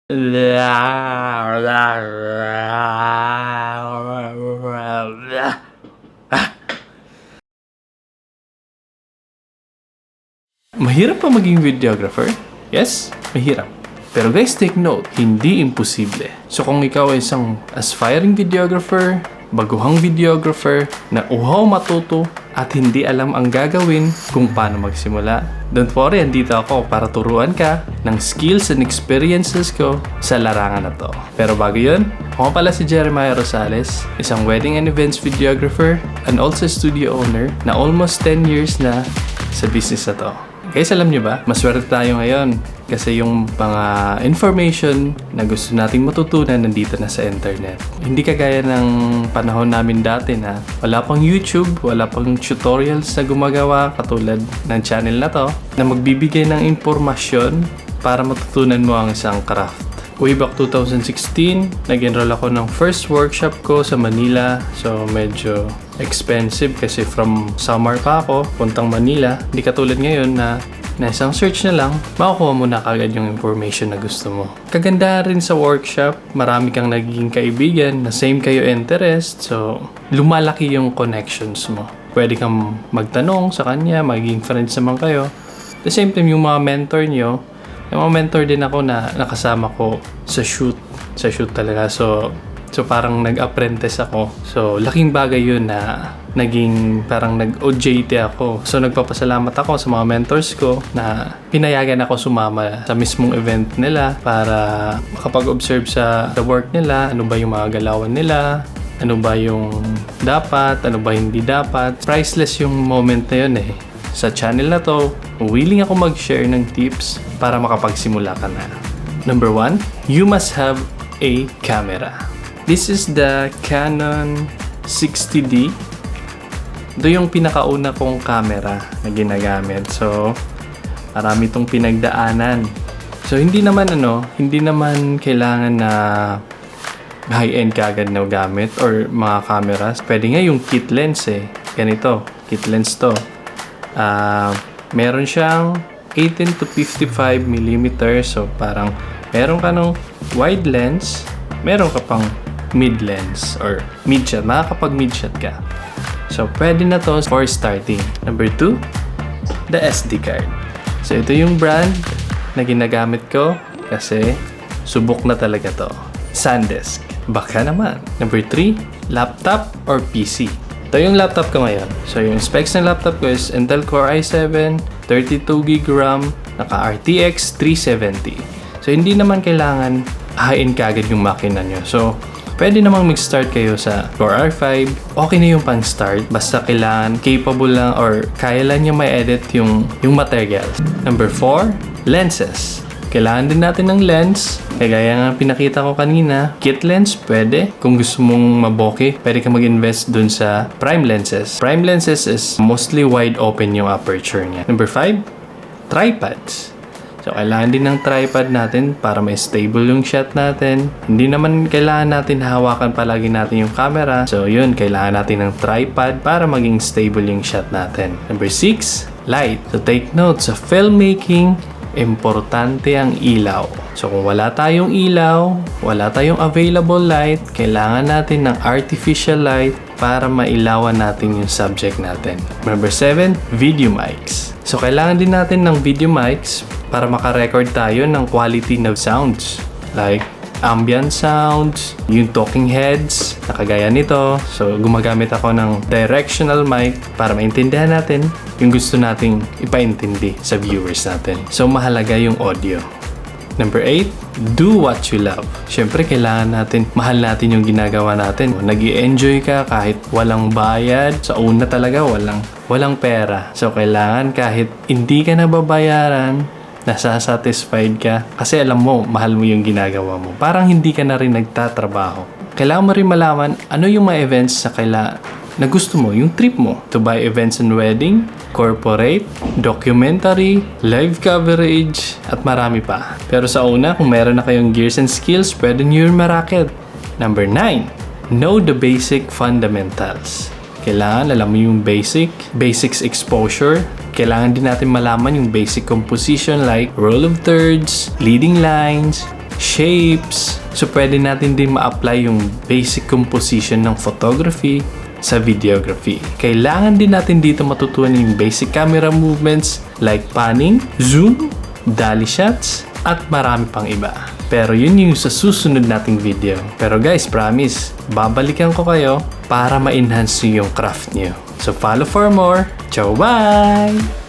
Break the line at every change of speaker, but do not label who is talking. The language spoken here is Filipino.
Mahirap pa maging videographer? Yes, mahirap. Pero guys, take note, hindi imposible. So kung ikaw ay isang aspiring videographer, baguhang videographer, na uhaw matuto at hindi alam ang gagawin kung paano magsimula, don't worry, andito ako para turuan ka ng skills and experiences ko sa larangan na to. Pero bago yun, ako pala si Jeremiah Rosales, isang wedding and events videographer and also studio owner na almost 10 years na sa business na to. Guys, alam nyo ba, maswerte tayo ngayon kasi yung mga information na gusto nating matutunan nandito na sa internet. Hindi kagaya ng panahon namin dati na wala pang YouTube, wala pang tutorials na gumagawa katulad ng channel na to na magbibigay ng impormasyon para matutunan mo ang isang craft. Way back 2016, nag-enroll ako ng first workshop ko sa Manila. So, medyo expensive kasi from Samar pa ako, puntang Manila. Hindi katulad ngayon na isang search na lang, makukuha mo na kagad yung information na gusto mo. Kaganda rin sa workshop, marami kang nagiging kaibigan na same kayo interest. So, lumalaki yung connections mo. Pwede kang magtanong sa kanya, magiging friends naman kayo. At the same time, yung mga mentor nyo, yung mga mentor din ako na nakasama ko sa shoot. Sa shoot talaga. So parang nag-apprentice ako. So, laking bagay yun na naging parang nag-OJT ako. So, nagpapasalamat ako sa mga mentors ko na pinayagan ako sumama sa mismong event nila para makapag-observe sa work nila. Ano ba yung mga galawan nila? Ano ba yung dapat? Ano ba hindi dapat? Priceless yung moment na yun eh. Sa channel na to, willing ako mag-share ng tips para makapagsimula ka na. Number 1, you must have a camera. This is the Canon 60D. Ito yung pinakauna kong camera na ginagamit. So, marami itong pinagdaanan. So, hindi naman kailangan na high-end kagad na gamit or mga cameras. Pwede nga yung kit lens eh. Ganito, kit lens to. Meron siyang 18 to 55 mm. So, parang meron ka ng wide lens, meron ka pang mid lens or mid shot. Makakapag mid shot ka. So, pwede na to for starting. Number 2, the SD card. So, ito yung brand na ginagamit ko kasi subok na talaga to. SanDisk. Baka naman. Number 3, laptop or PC. Ito yung laptop ko ngayon. So, yung specs ng laptop ko is Intel Core i7, 32GB RAM, naka RTX 370. So, hindi naman kailangan hain kagad yung makina nyo. So, pwede namang mag-start kayo sa Core R5. Okay na yung pang-start. Basta kailangan capable lang or kaya lang niya ma-edit yung materials. Number 4, lenses. Kailangan din natin ng lens. Kaya nga pinakita ko kanina, kit lens pwede. Kung gusto mong maboke, pwede ka mag-invest dun sa prime lenses. Prime lenses is mostly wide open yung aperture niya. Number 5, tripods. So, kailangan din ng tripod natin para may stable yung shot natin. Hindi naman kailangan natin hawakan palagi natin yung camera. So, yun, kailangan natin ng tripod para maging stable yung shot natin. Number 6, light. So, take note, sa filmmaking, importante ang ilaw. So, kung wala tayong ilaw, wala tayong available light, kailangan natin ng artificial light para mailawan natin yung subject natin. Number 7, video mics. So, kailangan din natin ng video mics para makarecord tayo ng quality na sounds. Like, ambient sounds, yung talking heads, na kagaya nito. So, gumagamit ako ng directional mic para maintindihan natin yung gusto nating ipaintindi sa viewers natin. So, mahalaga yung audio. Number 8, do what you love. Siyempre, kailangan natin, mahal natin yung ginagawa natin. Nag-i-enjoy ka kahit walang bayad. Sa una talaga, walang pera. So, kailangan kahit hindi ka nababayaran, nasasatisfied ka. Kasi alam mo, mahal mo yung ginagawa mo. Parang hindi ka na rin nagtatrabaho. Kailangan mo rin malaman ano yung mga events na gusto mo, yung trip mo. To buy events and wedding, corporate, documentary, live coverage, at marami pa. Pero sa una, kung meron na kayong gears and skills, pwede nyo yung maraket. Number 9, know the basic fundamentals. Kailangan alam mo yung basics exposure. Kailangan din natin malaman yung basic composition like roll of thirds, leading lines, shapes. So pwede natin din ma-apply yung basic composition ng photography sa videography. Kailangan din natin dito matutunan yung basic camera movements like panning, zoom, dolly shots, at marami pang iba. Pero yun yung sa susunod nating video. Pero guys, promise, babalikan ko kayo para ma-enhance nyo yung craft nyo. So follow for more. Ciao, bye!